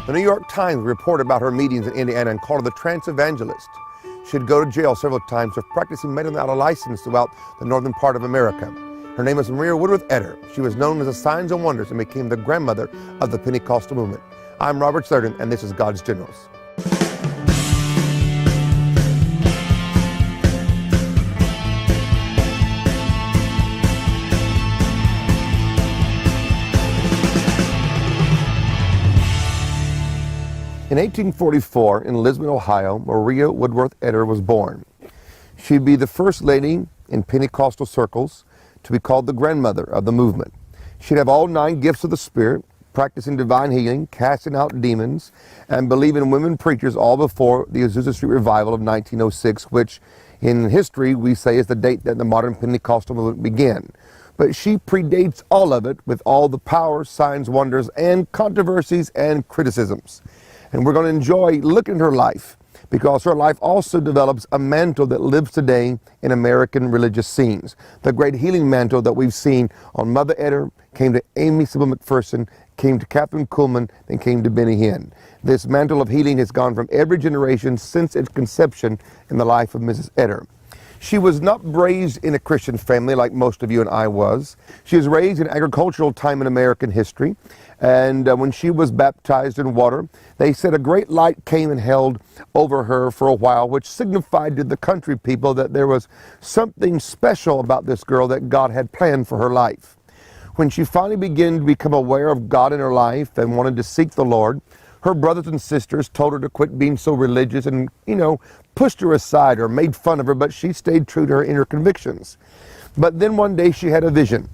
The New York Times reported about her meetings in Indiana and called her the trance evangelist. She'd go to jail several times for practicing medicine without a license throughout the northern part of America. Her name was Woodworth Etter. She was known as the Signs and Wonders and became the grandmother of the Pentecostal movement. I'm Robert Sturgeon, and this is God's Generals. In 1844, in Lisbon, Ohio, Maria Woodworth Etter was born. She'd be the first lady in Pentecostal circles to be called the grandmother of the movement. She'd have all 9 gifts of the Spirit, practicing divine healing, casting out demons, and believing in women preachers all before the Azusa Street revival of 1906, which in history we say is the date that the modern Pentecostal movement began. But she predates all of it with all the power, signs, wonders, and controversies and criticisms. And we're going to enjoy looking at her life, because her life also develops a mantle that lives today in American religious scenes. The great healing mantle that we've seen on Mother Etter, came to Amy Sybil McPherson, came to Catherine Kuhlman, and came to Benny Hinn. This mantle of healing has gone from every generation since its conception in the life of Mrs. Etter. She was not raised in a Christian family like most of you and I was. She was raised in agricultural time in American history. And when she was baptized in water, they said a great light came and held over her for a while, which signified to the country people that there was something special about this girl that God had planned for her life. When she finally began to become aware of God in her life and wanted to seek the Lord, her brothers and sisters told her to quit being so religious and, pushed her aside or made fun of her, but she stayed true to her inner convictions. But then one day she had a vision.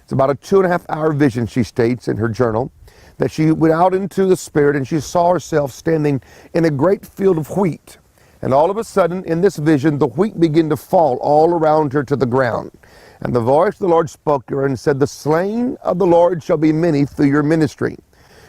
It's about a 2.5-hour vision, she states in her journal, that she went out into the Spirit and she saw herself standing in a great field of wheat. And all of a sudden, in this vision, the wheat began to fall all around her to the ground. And the voice of the Lord spoke to her and said, "The slain of the Lord shall be many through your ministry."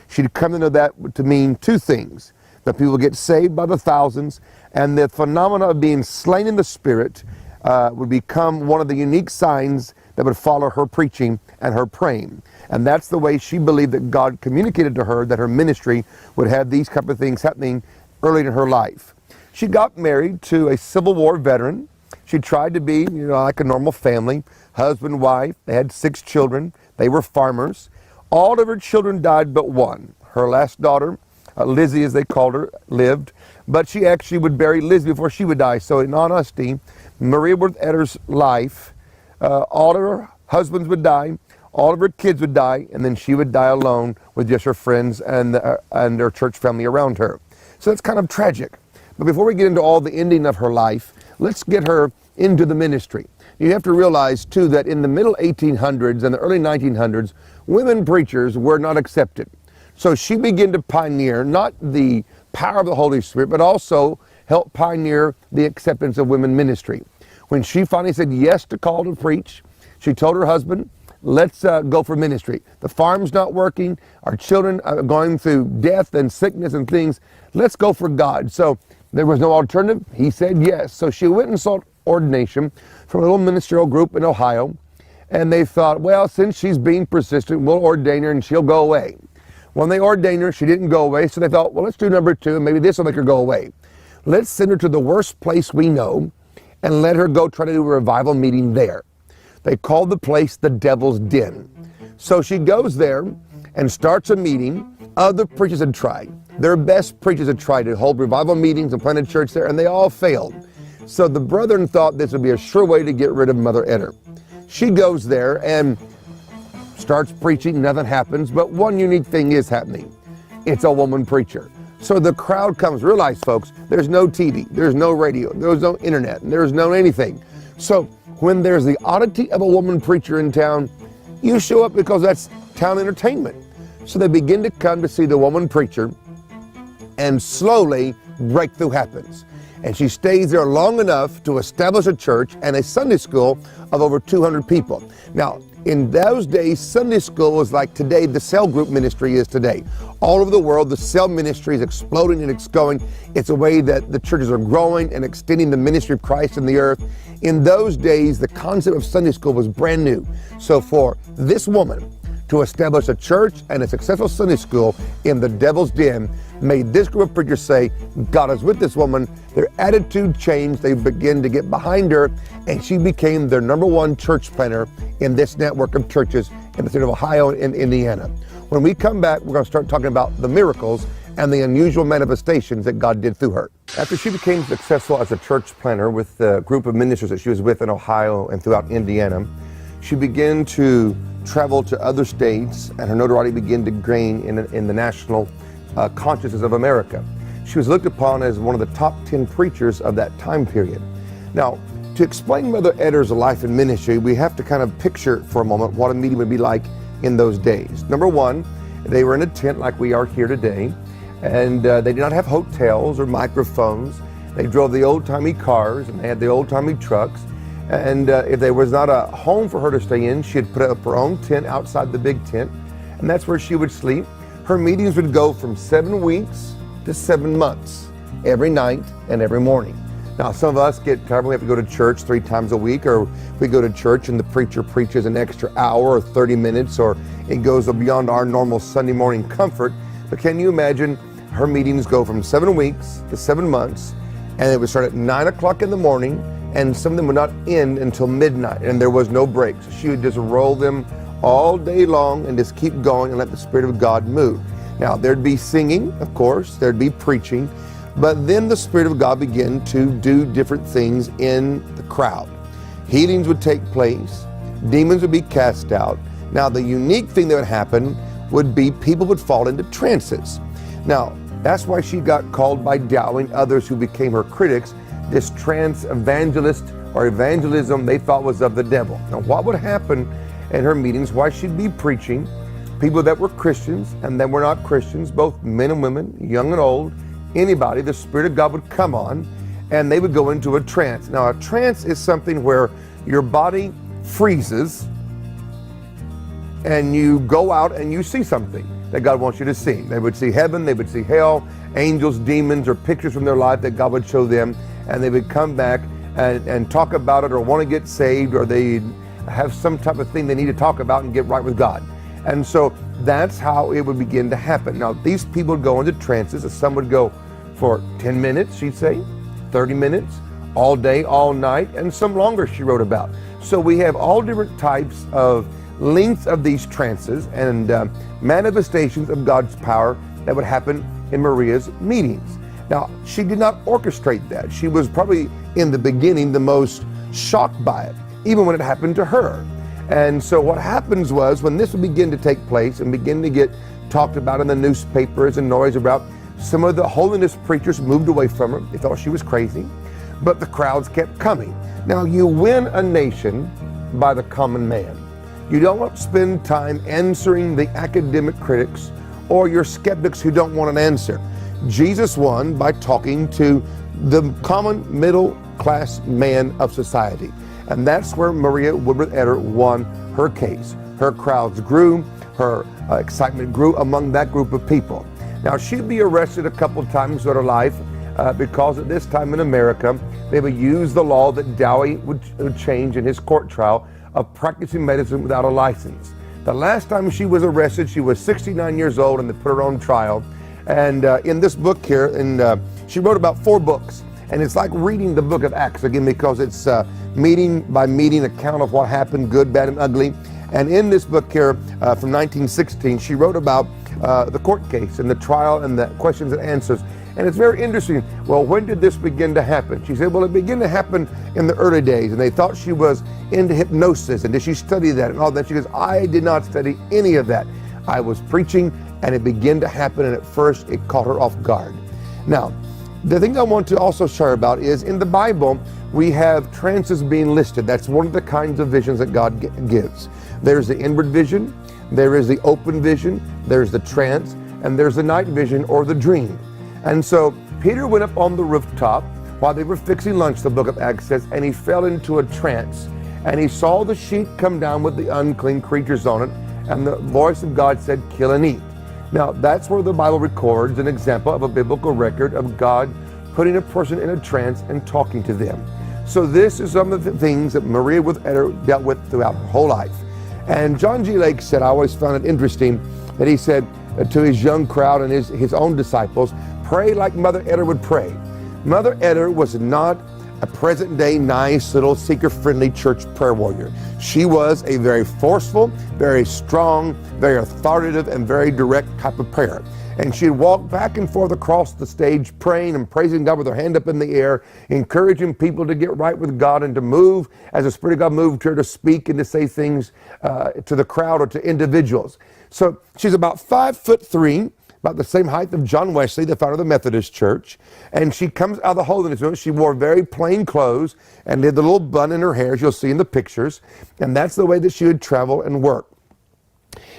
She'd come into that to mean 2 things. That people get saved by the thousands, and the phenomena of being slain in the Spirit would become one of the unique signs that would follow her preaching and her praying. And that's the way she believed that God communicated to her that her ministry would have these type of things happening early in her life. She got married to a Civil War veteran. She tried to be, like a normal family, husband, wife. They had 6 children. They were farmers. All of her children died but one. Her last daughter, Lizzie as they called her, lived, but she actually would bury Lizzie before she would die. So in honesty, Maria Woodworth Etter's life, all of her husbands would die, all of her kids would die, and then she would die alone with just her friends and her church family around her. So that's kind of tragic. But before we get into all the ending of her life, let's get her into the ministry. You have to realize, too, that in the middle 1800s and the early 1900s, women preachers were not accepted. So she began to pioneer not the power of the Holy Spirit, but also help pioneer the acceptance of women ministry. When she finally said yes to call to preach, she told her husband, "Let's go for ministry. The farm's not working. Our children are going through death and sickness and things. Let's go for God." So there was no alternative. He said yes. So she went and sought ordination from a little ministerial group in Ohio. And they thought, well, since she's being persistent, we'll ordain her and she'll go away. When they ordained her, she didn't go away. So they thought, well, let's do number 2, and maybe this will make her go away. Let's send her to the worst place we know and let her go try to do a revival meeting there. They called the place the Devil's Den. So she goes there and starts a meeting. Other preachers had tried. Their best preachers had tried to hold revival meetings and plant a church there, and they all failed. So the brethren thought this would be a sure way to get rid of Mother Etter. She goes there and starts preaching. Nothing happens, but one unique thing is happening. It's a woman preacher. So the crowd comes. Realize, folks, there's no TV, there's no radio, there's no internet, and there's no anything. So when there's the oddity of a woman preacher in town, you show up because that's town entertainment. So they begin to come to see the woman preacher, and slowly breakthrough happens. And she stays there long enough to establish a church and a Sunday school of over 200 people. Now, in those days, Sunday school was like today the cell group ministry is today. All over the world, the cell ministry is exploding and it's going. It's a way that the churches are growing and extending the ministry of Christ in the earth. In those days, the concept of Sunday school was brand new. So for this woman to establish a church and a successful Sunday school in the devil's den made this group of preachers say, God is with this woman. Their attitude changed. They began to get behind her, and she became their #1 church planter in this network of churches in the state of Ohio and Indiana. When we come back, we're going to start talking about the miracles and the unusual manifestations that God did through her. After she became successful as a church planter with the group of ministers that she was with in Ohio and throughout Indiana, she began to travel to other states, and her notoriety began to gain in the national consciousness of America. She was looked upon as one of the top 10 preachers of that time period. Now, to explain Mother Etter's life and ministry, we have to kind of picture for a moment what a meeting would be like in those days. Number one, they were in a tent like we are here today, and they did not have hotels or microphones. They drove the old-timey cars, and they had the old-timey trucks. And if there was not a home for her to stay in, she'd put up her own tent outside the big tent, and that's where she would sleep. Her meetings would go from 7 weeks to 7 months, every night and every morning. Now, some of us get tired. We have to go to church 3 times a week, or we go to church and the preacher preaches an extra hour or 30 minutes, or it goes beyond our normal Sunday morning comfort. But can you imagine her meetings go from 7 weeks to 7 months, and it would start at 9 o'clock in the morning, and some of them would not end until midnight, and there was no break. So she would just roll them all day long and just keep going and let the Spirit of God move. Now, there'd be singing, of course, there'd be preaching, but then the Spirit of God began to do different things in the crowd. Healings would take place, demons would be cast out. Now, the unique thing that would happen would be people would fall into trances. Now, that's why she got called by Dowling, others who became her critics, this trance evangelist or evangelism they thought was of the devil. Now, what would happen in her meetings? Why she'd be preaching, people that were Christians and that were not Christians, both men and women, young and old, anybody, the Spirit of God would come on and they would go into a trance. Now, a trance is something where your body freezes and you go out and you see something that God wants you to see. They would see heaven, they would see hell, angels, demons, or pictures from their life that God would show them, and they would come back and talk about it, or want to get saved, or they have some type of thing they need to talk about and get right with God. And so that's how it would begin to happen. Now, these people would go into trances. Some would go for 10 minutes, she'd say, 30 minutes, all day, all night, and some longer she wrote about. So we have all different types of lengths of these trances and manifestations of God's power that would happen in Maria's meetings. Now, she did not orchestrate that. She was probably in the beginning the most shocked by it, even when it happened to her. And so what happens was, when this would begin to take place and begin to get talked about in the newspapers and noise about, some of the holiness preachers moved away from her. They thought she was crazy, but the crowds kept coming. Now, you win a nation by the common man. You don't spend time answering the academic critics or your skeptics who don't want an answer. Jesus won by talking to the common middle class man of society. And that's where Maria Woodworth Etter won her case. Her crowds grew, her excitement grew among that group of people. Now, she'd be arrested a couple times in her life because at this time in America, they would use the law that Dowie would change in his court trial of practicing medicine without a license. The last time she was arrested, she was 69 years old, and they put her on trial. And in this book here, she wrote about 4 books. And it's like reading the book of Acts again, because it's meeting by meeting account of what happened, good, bad, and ugly. And in this book here from 1916, she wrote about the court case and the trial and the questions and answers. And it's very interesting. Well, when did this begin to happen? She said, well, it began to happen in the early days, and they thought she was into hypnosis, and did she study that and all that? She goes, I did not study any of that. I was preaching, and it began to happen, and at first it caught her off guard. Now, the thing I want to also share about is, in the Bible, we have trances being listed. That's one of the kinds of visions that God gives. There's the inward vision, there is the open vision, there's the trance, and there's the night vision or the dream. And so Peter went up on the rooftop while they were fixing lunch, the book of Acts says, and he fell into a trance. And he saw the sheet come down with the unclean creatures on it, and the voice of God said, kill and eat. Now, that's where the Bible records an example of a biblical record of God putting a person in a trance and talking to them. So this is some of the things that Maria Woodworth Etter dealt with throughout her whole life. And John G. Lake said, I always found it interesting that he said to his young crowd and his own disciples, pray like Mother Etter would pray. Mother Etter was not a present-day, nice, little, seeker-friendly church prayer warrior. She was a very forceful, very strong, very authoritative, and very direct type of prayer. And she'd walk back and forth across the stage praying and praising God with her hand up in the air, encouraging people to get right with God and to move as the Spirit of God moved her to speak and to say things to the crowd or to individuals. So she's about 5'3", about the same height of John Wesley, the founder of the Methodist Church. And she comes out of the holiness room. She wore very plain clothes and did the little bun in her hair, as you'll see in the pictures. And that's the way that she would travel and work.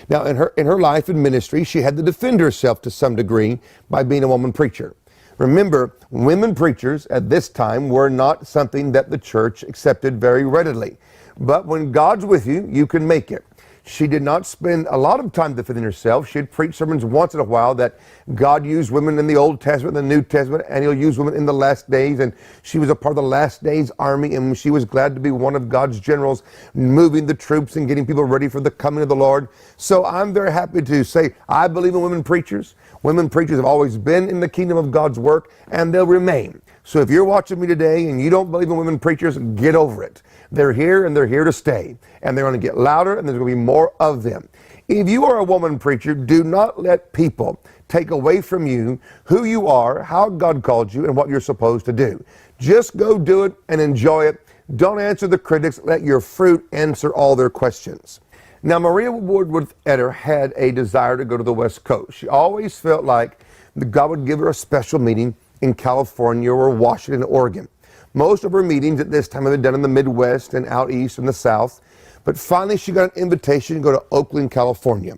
Now, in her life and ministry, she had to defend herself to some degree by being a woman preacher. Remember, women preachers at this time were not something that the church accepted very readily. But when God's with you, you can make it. She did not spend a lot of time defending herself. She'd preach sermons once in a while that God used women in the Old Testament and the New Testament, and He'll use women in the last days. And she was a part of the last days army, and she was glad to be one of God's generals, moving the troops and getting people ready for the coming of the Lord. So I'm very happy to say I believe in women preachers. Women preachers have always been in the kingdom of God's work, and they'll remain. So if you're watching me today and you don't believe in women preachers, get over it. They're here and they're here to stay. And they're going to get louder and there's going to be more of them. If you are a woman preacher, do not let people take away from you who you are, how God called you, and what you're supposed to do. Just go do it and enjoy it. Don't answer the critics. Let your fruit answer all their questions. Now, Maria Woodworth Etter had a desire to go to the West Coast. She always felt like God would give her a special meeting in California or Washington, Oregon. Most of her meetings at this time have been done in the Midwest and out east and the South. But finally, she got an invitation to go to Oakland, California.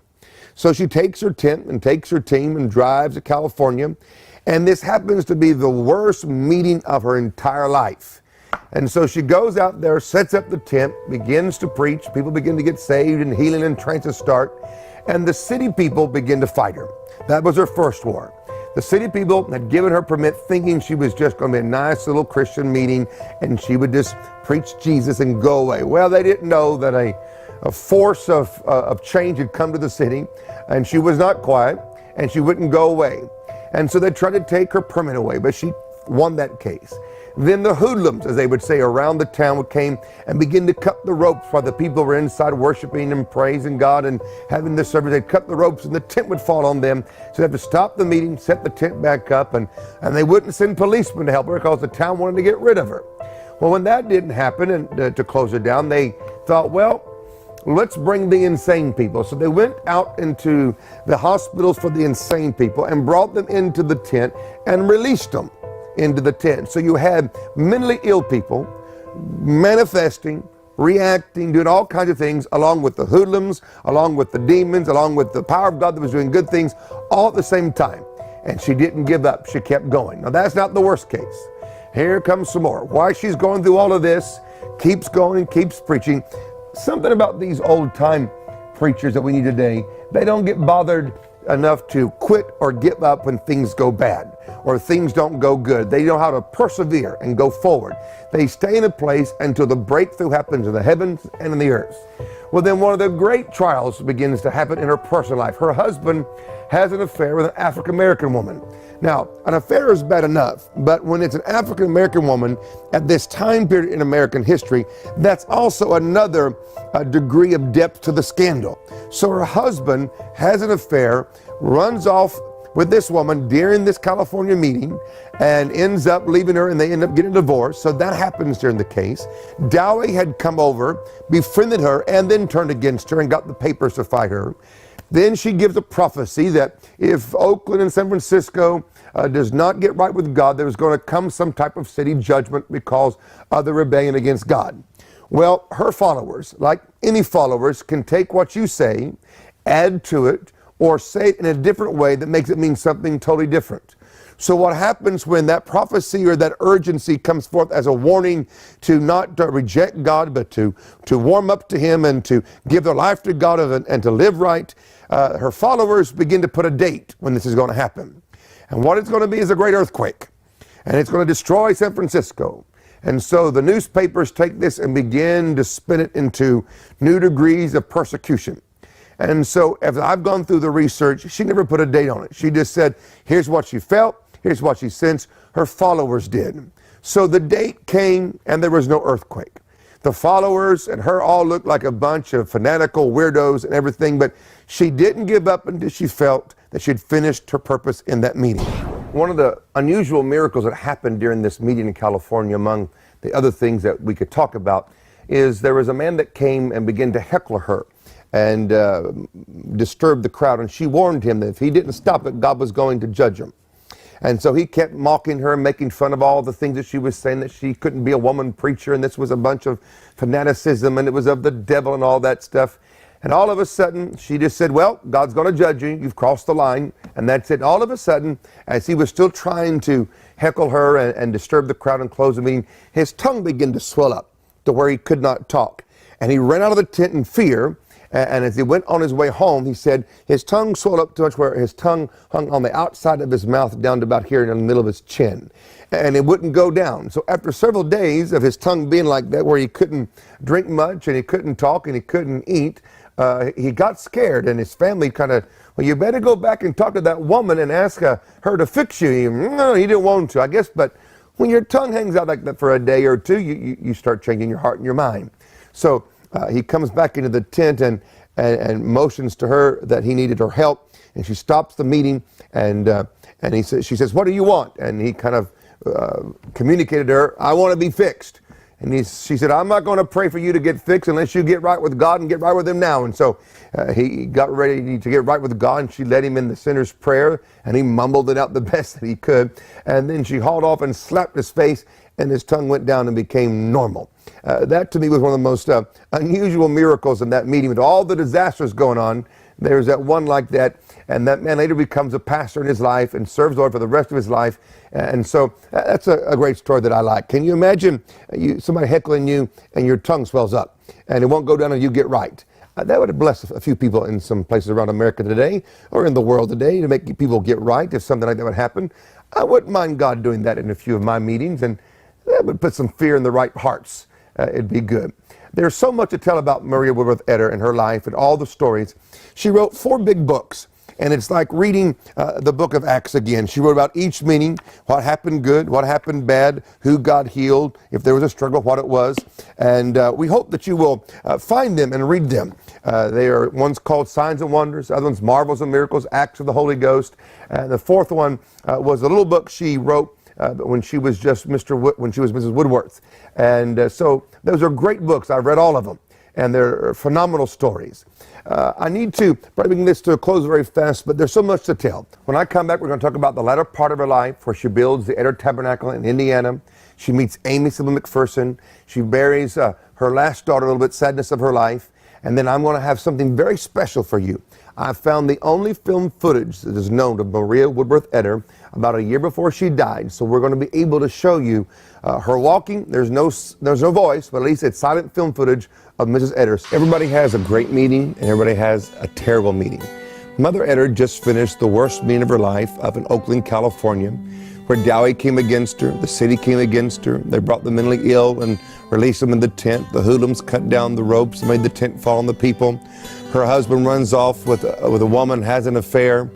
So she takes her tent and takes her team and drives to California. And this happens to be the worst meeting of her entire life. And so she goes out there, sets up the tent, begins to preach. People begin to get saved and healing and trances start. And the city people begin to fight her. That was her first war. The city people had given her permit thinking she was just going to be a nice little Christian meeting and she would just preach Jesus and go away. Well, they didn't know that a force of change had come to the city, and she was not quiet and she wouldn't go away. And so they tried to take her permit away, but she won that case. Then the hoodlums, as they would say, around the town came and began to cut the ropes while the people were inside worshiping and praising God and having the service. They'd cut the ropes and the tent would fall on them. So they had to stop the meeting, set the tent back up, and they wouldn't send policemen to help her because the town wanted to get rid of her. Well, when that didn't happen, and to close it down, they thought, well, let's bring the insane people. So they went out into the hospitals for the insane people and brought them into the tent and released them into the tent. So you had mentally ill people manifesting, reacting, doing all kinds of things, along with the hoodlums, along with the demons, along with the power of God that was doing good things, all at the same time. And she didn't give up. She kept going. Now that's not the worst case. Here comes some more. While she's going through all of this, keeps going and keeps preaching. Something about these old time preachers that we need today, they don't get bothered enough to quit or give up when things go bad or things don't go good. They know how to persevere and go forward. They stay in a place until the breakthrough happens in the heavens and in the earth. Well, then one of the great trials begins to happen in her personal life. Her husband has an affair with an African-American woman. Now, an affair is bad enough, but when it's an African-American woman at this time period in American history, that's also another degree of depth to the scandal. So her husband has an affair, runs off with this woman during this California meeting, and ends up leaving her, and they end up getting divorced. So that happens during the case. Dowie had come over, befriended her, and then turned against her and got the papers to fight her. Then she gives a prophecy that if Oakland and San Francisco does not get right with God, there's going to come some type of city judgment because of the rebellion against God. Well, her followers, like any followers, can take what you say, add to it, or say it in a different way that makes it mean something totally different. So what happens when that prophecy or that urgency comes forth as a warning to not to reject God, but to warm up to Him and to give their life to God and to live right, her followers begin to put a date when this is going to happen. And what it's going to be is a great earthquake. And it's going to destroy San Francisco. And so the newspapers take this and begin to spin it into new degrees of persecution. And so as I've gone through the research, she never put a date on it. She just said, here's what she felt, here's what she sensed. Her followers did. So the date came and there was no earthquake. The followers and her all looked like a bunch of fanatical weirdos and everything, but she didn't give up until she felt that she'd finished her purpose in that meeting. One of the unusual miracles that happened during this meeting in California, among the other things that we could talk about, is there was a man that came and began to heckle her and disturb the crowd. And she warned him that if he didn't stop it, God was going to judge him. And so he kept mocking her, making fun of all the things that she was saying, that she couldn't be a woman preacher, and this was a bunch of fanaticism, and it was of the devil and all that stuff. And all of a sudden, she just said, well, God's going to judge you. You've crossed the line. And that's it. All of a sudden, as he was still trying to heckle her and disturb the crowd and close the meeting, his tongue began to swell up to where he could not talk. And he ran out of the tent in fear. And as he went on his way home, he said his tongue swelled up too much where his tongue hung on the outside of his mouth down to about here in the middle of his chin. And it wouldn't go down. So after several days of his tongue being like that, where he couldn't drink much and he couldn't talk and he couldn't eat, he got scared, and his family kind of, well, you better go back and talk to that woman and ask her to fix you. No, he didn't want to, I guess, but when your tongue hangs out like that for a day or two, you start changing your heart and your mind. So he comes back into the tent and motions to her that he needed her help, and she stops the meeting, and she says, what do you want? And he kind of communicated to her, I want to be fixed. And she said, I'm not going to pray for you to get fixed unless you get right with God and get right with him now. And so he got ready to get right with God, and she led him in the sinner's prayer, and he mumbled it out the best that he could. And then she hauled off and slapped his face, and his tongue went down and became normal. That to me was one of the most unusual miracles in that meeting. With all the disasters going on, there's that one like that, and that man later becomes a pastor in his life and serves the Lord for the rest of his life. And so that's a great story that I like. Can you imagine somebody heckling you and your tongue swells up and it won't go down and you get right? That would bless a few people in some places around America today or in the world today, to make people get right if something like that would happen. I wouldn't mind God doing that in a few of my meetings, and that would put some fear in the right hearts. It'd be good. There's so much to tell about Maria Woodworth Etter and her life and all the stories. She wrote 4 big books, and it's like reading the book of Acts again. She wrote about each meeting, what happened good, what happened bad, who God healed, if there was a struggle, what it was. And we hope that you will find them and read them. They are, one's called Signs and Wonders, the other one's Marvels and Miracles, Acts of the Holy Ghost. And the 4th one was a little book she wrote when she was just when she was Mrs. Woodworth. And so those are great books. I've read all of them, and they're phenomenal stories. I need to bring this to a close very fast, but there's so much to tell. When I come back, we're going to talk about the latter part of her life, where she builds the Etter Tabernacle in Indiana. She meets Amy Sybil McPherson. She buries her last daughter, a little bit sadness of her life. And then I'm going to have something very special for you. I found the only film footage that is known of Maria Woodworth Etter about a year before she died. So we're going to be able to show you her walking. There's no voice, but at least it's silent film footage of Mrs. Etter. Everybody has a great meeting, and everybody has a terrible meeting. Mother Etter just finished the worst meeting of her life up in Oakland, California, where Dowie came against her, the city came against her. They brought the mentally ill and released them in the tent. The hoodlums cut down the ropes and made the tent fall on the people. Her husband runs off with a woman, has an affair,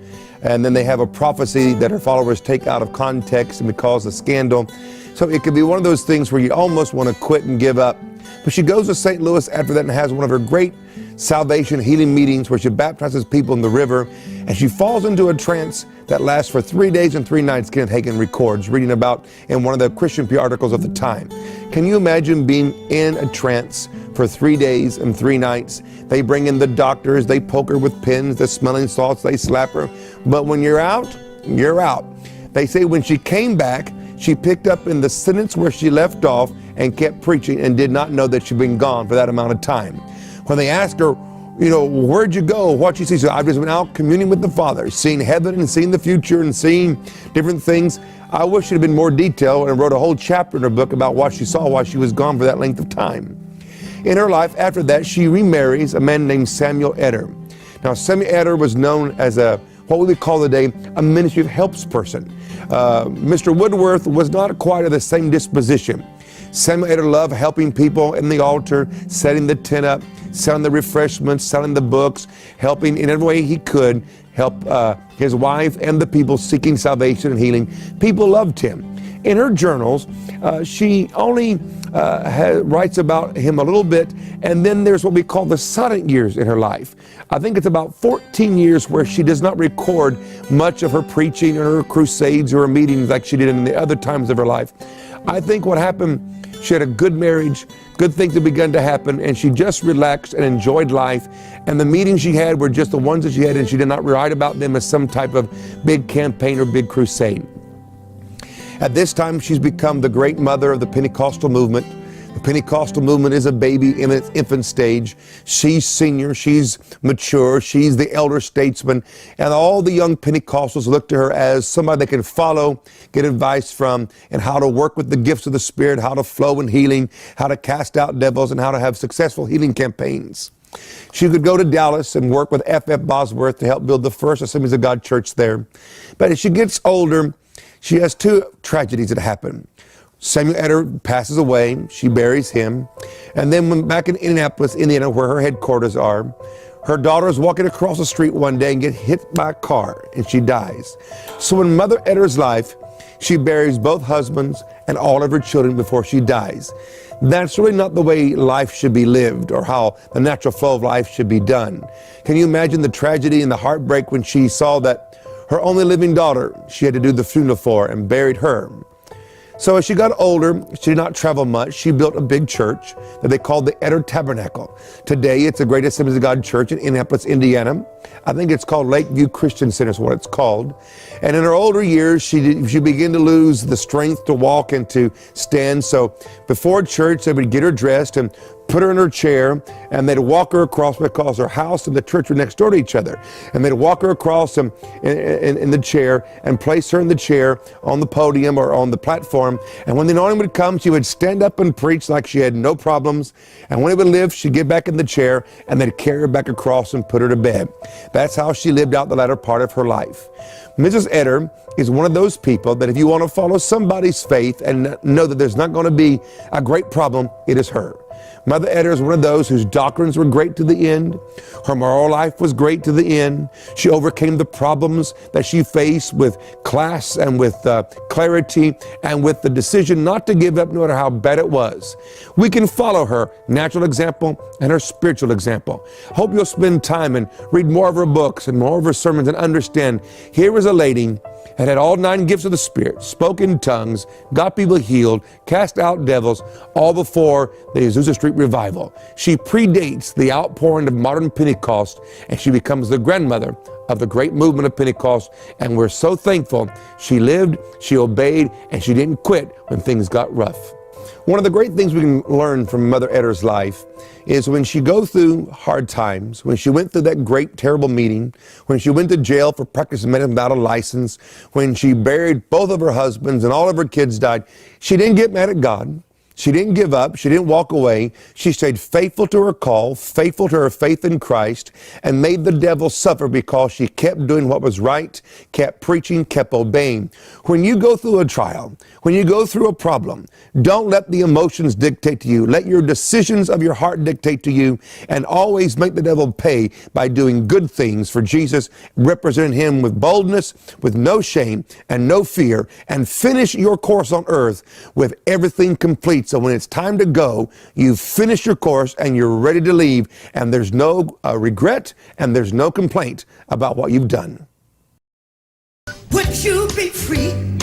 and then they have a prophecy that her followers take out of context and because of scandal. So it could be one of those things where you almost want to quit and give up. But she goes to St. Louis after that and has one of her great salvation healing meetings where she baptizes people in the river, and she falls into a trance that lasts for 3 days and 3 nights. Kenneth Hagin records, reading about in one of the Christian PR articles of the time. Can you imagine being in a trance for 3 days and 3 nights? They bring in the doctors, they poke her with pins, the smelling salts, they slap her. But when you're out, you're out. They say when she came back, she picked up in the sentence where she left off and kept preaching and did not know that she'd been gone for that amount of time. When they asked her, where'd you go? What'd you see? She said, I've just been out communing with the Father, seeing heaven and seeing the future and seeing different things. I wish it had been more detailed, and wrote a whole chapter in her book about what she saw while she was gone for that length of time. In her life, after that, she remarries a man named Samuel Etter. Now, Samuel Etter was known as what we would call today a ministry of helps person. Mr. Woodworth was not quite of the same disposition. Samuel Etter loved helping people in the altar, setting the tent up, selling the refreshments, selling the books, helping in every way he could, help his wife and the people seeking salvation and healing. People loved him. In her journals, she only writes about him a little bit, and then there's what we call the silent years in her life. I think it's about 14 years where she does not record much of her preaching or her crusades or her meetings like she did in the other times of her life. I think what happened, she had a good marriage, good things had begun to happen, and she just relaxed and enjoyed life. And the meetings she had were just the ones that she had, and she did not write about them as some type of big campaign or big crusade. At this time, she's become the great mother of the Pentecostal movement. The Pentecostal movement is a baby in its infant stage. She's senior, she's mature, she's the elder statesman, and all the young Pentecostals look to her as somebody they can follow, get advice from, and how to work with the gifts of the Spirit, how to flow in healing, how to cast out devils, and how to have successful healing campaigns. She could go to Dallas and work with F.F. Bosworth to help build the first Assemblies of God church there. But as she gets older, she has two tragedies that happen. Samuel Etter passes away, she buries him, and then when back in Indianapolis, Indiana, where her headquarters are, her daughter is walking across the street one day and gets hit by a car, and she dies. So in Mother Etter's life, she buries both husbands and all of her children before she dies. That's really not the way life should be lived or how the natural flow of life should be done. Can you imagine the tragedy and the heartbreak when she saw that her only living daughter, she had to do the funeral for and buried her? So as she got older, she did not travel much. She built a big church that they called the Etter Tabernacle. Today, it's the Great Assemblies of God Church in Indianapolis, Indiana. I think it's called Lakeview Christian Center is what it's called. And in her older years, she began to lose the strength to walk and to stand. So before church, they would get her dressed and put her in her chair, and they'd walk her across because her house and the church were next door to each other. And they'd walk her across in the chair and place her in the chair on the podium or on the platform. And when the anointing would come, she would stand up and preach like she had no problems. And when it would lift, she'd get back in the chair, and they'd carry her back across and put her to bed. That's how she lived out the latter part of her life. Mrs. Etter is one of those people that if you want to follow somebody's faith and know that there's not going to be a great problem, it is her. Mother Etter is one of those whose doctrines were great to the end. Her moral life was great to the end. She overcame the problems that she faced with class and with clarity and with the decision not to give up no matter how bad it was. We can follow her natural example and her spiritual example. I hope you'll spend time and read more of her books and more of her sermons and understand here was a lady that had all 9 gifts of the Spirit, spoke in tongues, got people healed, cast out devils, all before the Azusa Street revival. She predates the outpouring of modern Pentecost, and she becomes the grandmother of the great movement of Pentecost, and we're so thankful she lived, she obeyed, and she didn't quit when things got rough. One of the great things we can learn from Mother Etter's life is when she goes through hard times, when she went through that great, terrible meeting, when she went to jail for practicing medicine without a license, when she buried both of her husbands and all of her kids died, she didn't get mad at God. She didn't give up. She didn't walk away. She stayed faithful to her call, faithful to her faith in Christ, and made the devil suffer because she kept doing what was right, kept preaching, kept obeying. When you go through a trial, when you go through a problem, don't let the emotions dictate to you. Let your decisions of your heart dictate to you, and always make the devil pay by doing good things for Jesus, represent him with boldness, with no shame and no fear, and finish your course on earth with everything complete. So when it's time to go, you've finished your course and you're ready to leave, and there's no regret and there's no complaint about what you've done. Would you be free?